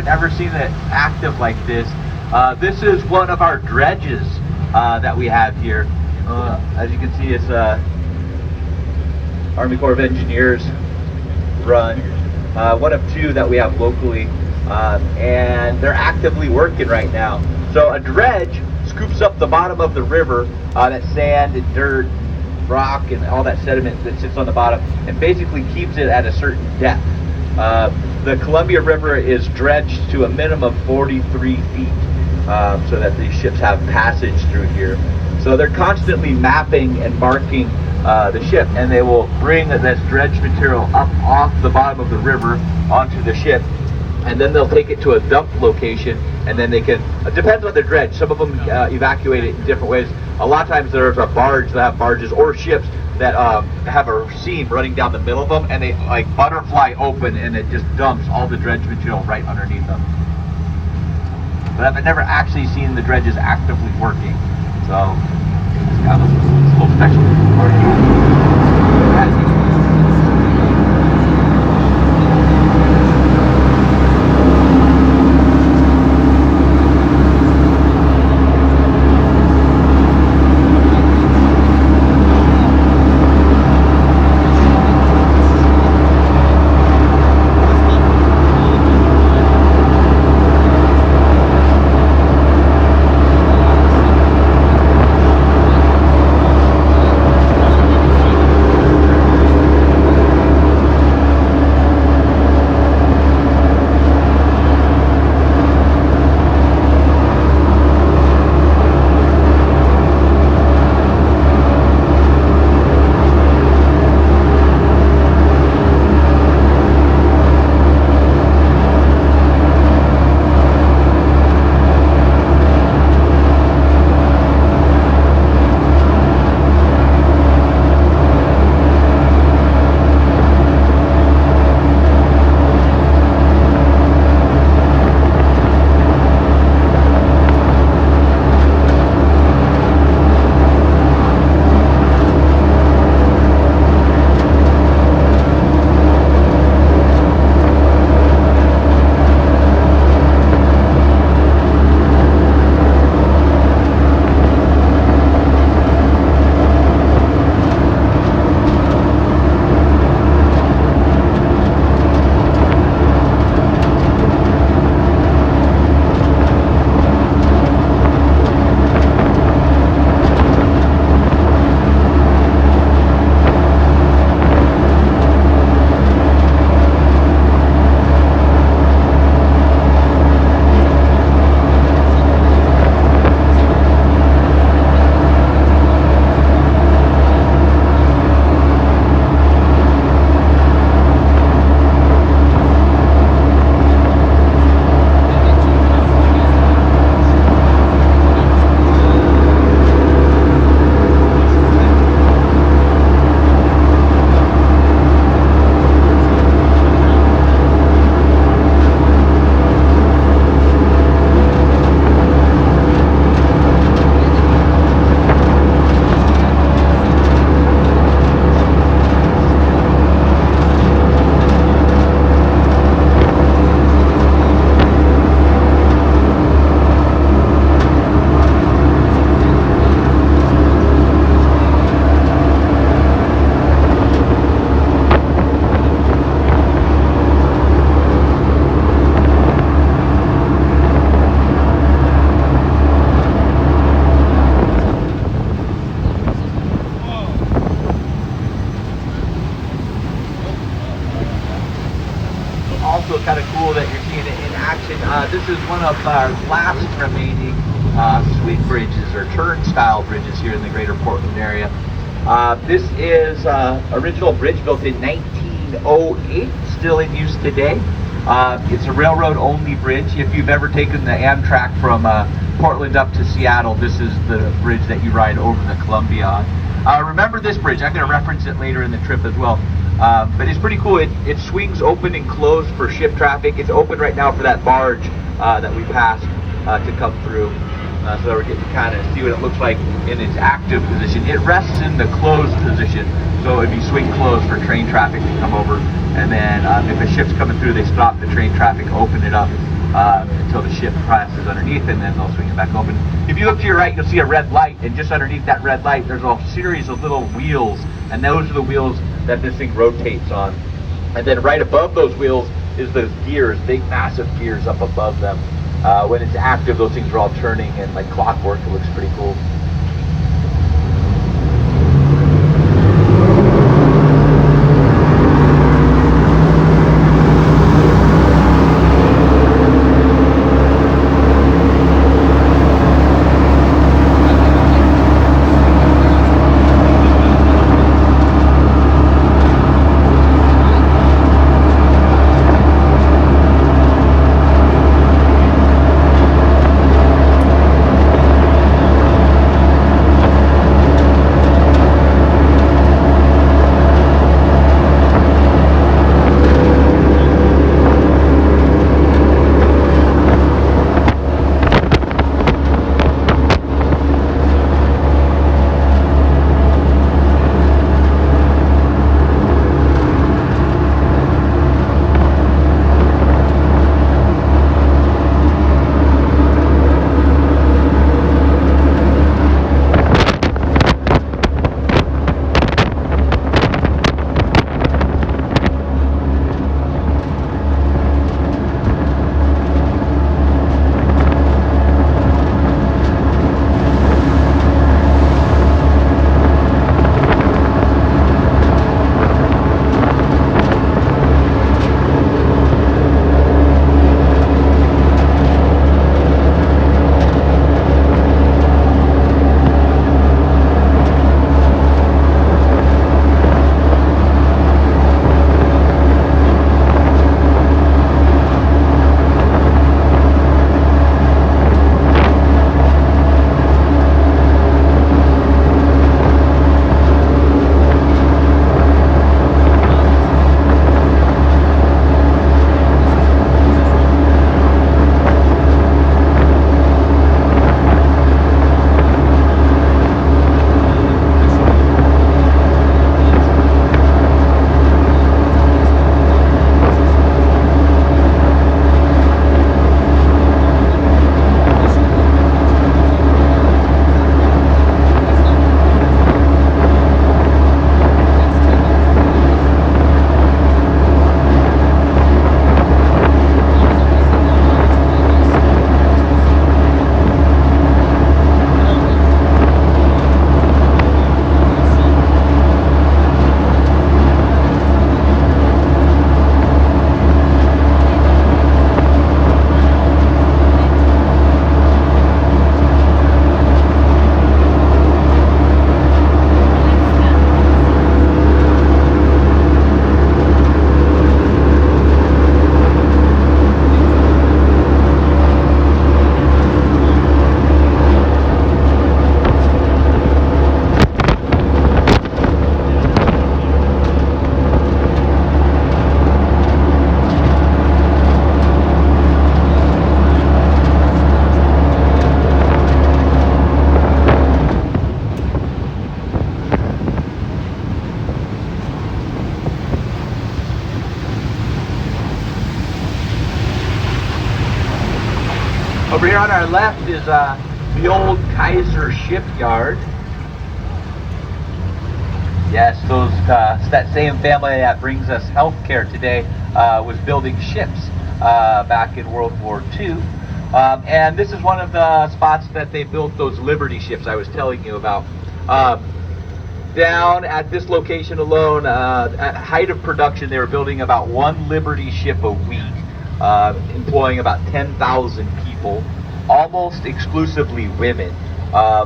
never seen it active like this. This is one of our dredges that we have here. As you can see, it's Army Corps of Engineers run. One of two that we have locally, and they're actively working right now. So a dredge scoops up the bottom of the river, that sand and dirt, rock, and all that sediment that sits on the bottom, and basically keeps it at a certain depth. The Columbia River is dredged to a minimum of 43 feet, so that these ships have passage through here. So they're constantly mapping and marking the ship, and they will bring this dredged material up off the bottom of the river onto the ship, and then they'll take it to a dump location, and then they can, it depends on the dredge, some of them evacuate it in different ways. A lot of times there's a barge that have barges, or ships that have a seam running down the middle of them, and they like butterfly open, and it just dumps all the dredge material right underneath them. But I've never actually seen the dredges actively working, so it's kind of a little special part. Also kind of cool that you're seeing it in action. This is one of our last remaining swing bridges or turnstile bridges here in the greater Portland area. This is original bridge built in 1908, still in use today. It's a railroad-only bridge. If you've ever taken the Amtrak from Portland up to Seattle, this is the bridge that you ride over the Columbia on. Remember this bridge. I'm going to reference it later in the trip as well. But it's pretty cool. It swings open and closed for ship traffic. It's open right now for that barge that we passed to come through. So we're getting to kind of see what it looks like in its active position. It rests in the closed position. So if you swing closed for train traffic to come over, and then if a ship's coming through, they stop the train traffic, open it up, until the ship passes underneath, and then they'll swing it back open. If you look to your right, you'll see a red light, and just underneath that red light, there's a series of little wheels, and those are the wheels that this thing rotates on. And then right above those wheels is those gears, big massive gears up above them. When it's active, those things are all turning, and like clockwork, it looks pretty cool. Over here on our left is the old Kaiser shipyard. Yes, that same family that brings us health care today was building ships back in World War II. And this is one of the spots that they built those Liberty ships I was telling you about. Down at this location alone, at height of production, they were building about one Liberty ship a week, employing about 10,000 people, almost exclusively women.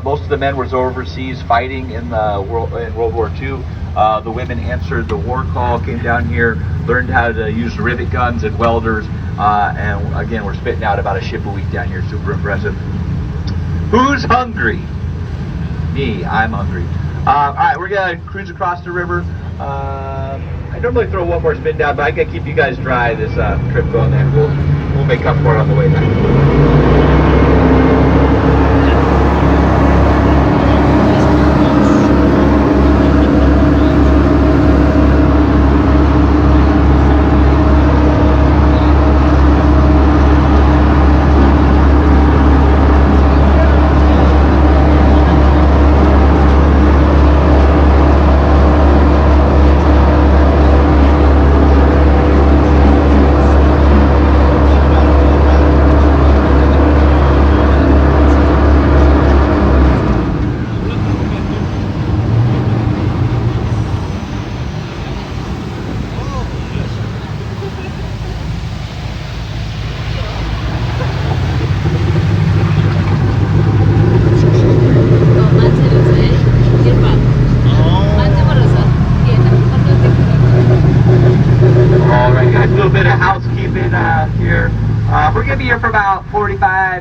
Most of the men were overseas fighting in World War II. The women answered the war call, came down here, learned how to use rivet guns and welders, and again, we're spitting out about a ship a week down here. Super impressive. Who's hungry? Me, I'm hungry. All right, we're gonna cruise across the river. I normally throw one more spin down, but I gotta keep you guys dry this trip going there. We'll make up for it on the way back.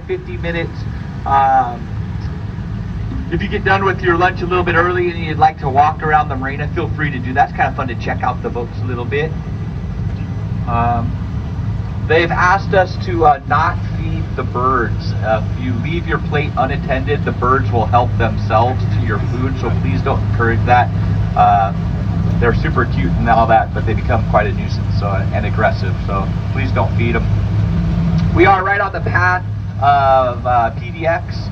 45, 50 minutes. If you get done with your lunch a little bit early and you'd like to walk around the marina, feel free to do that. It's kind of fun to check out the boats a little bit. They've asked us to not feed the birds. If you leave your plate unattended, the birds will help themselves to your food, so please don't encourage that. They're super cute and all that, but they become quite a nuisance and aggressive, so please don't feed them. We are right on the path of PDX,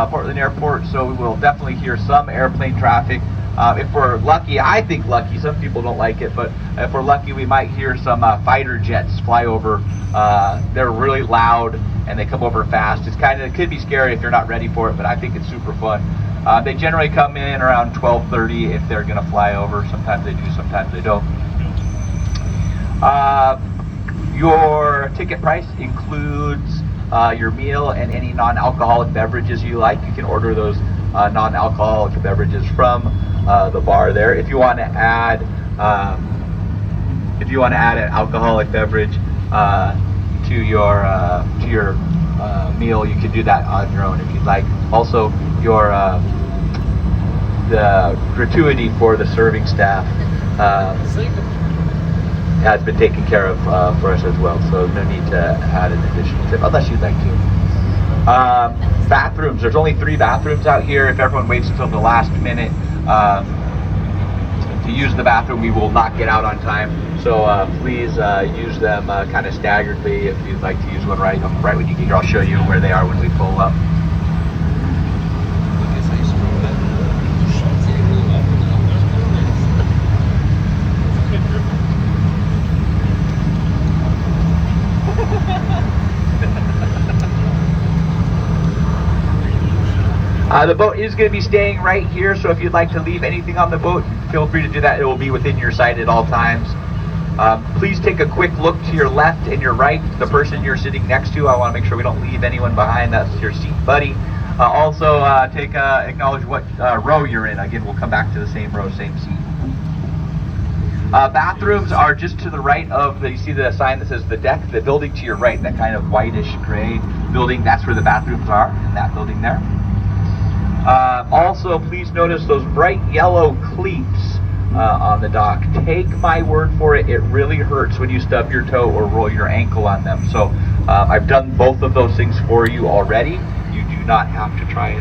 Portland Airport, so we will definitely hear some airplane traffic. If we're lucky, I think lucky, some people don't like it, but if we're lucky, we might hear some fighter jets fly over. They're really loud and they come over fast. It could be scary if you're not ready for it, but I think it's super fun. They generally come in around 12:30 if they're going to fly over. Sometimes they do, sometimes they don't. Your ticket price includes your meal and any non-alcoholic beverages you like. You can order those non-alcoholic beverages from the bar there. If you want to add an alcoholic beverage to your meal, you can do that on your own if you'd like. Also, the gratuity for the serving staff has been taken care of for us as well, so no need to add an additional tip unless you'd like to. Bathrooms, there's only 3 bathrooms out here. If everyone waits until the last minute to use the bathroom, we will not get out on time, so please use them kind of staggeredly. If you'd like to use one right when you get here, I'll show you where they are when we pull up. The boat is going to be staying right here, so if you'd like to leave anything on the boat, feel free to do that. It will be within your sight at all times. Please take a quick look to your left and your right, the person you're sitting next to. I want to make sure we don't leave anyone behind. That's your seat buddy. Also, acknowledge what row you're in. Again, we'll come back to the same row, same seat. Bathrooms are just to the right of you see the sign that says the deck, the building to your right, that kind of whitish gray building, that's where the bathrooms are, in that building there. Also, please notice those bright yellow cleats on the dock. Take my word for it, it really hurts when you stub your toe or roll your ankle on them. So I've done both of those things for you already. You do not have to try it.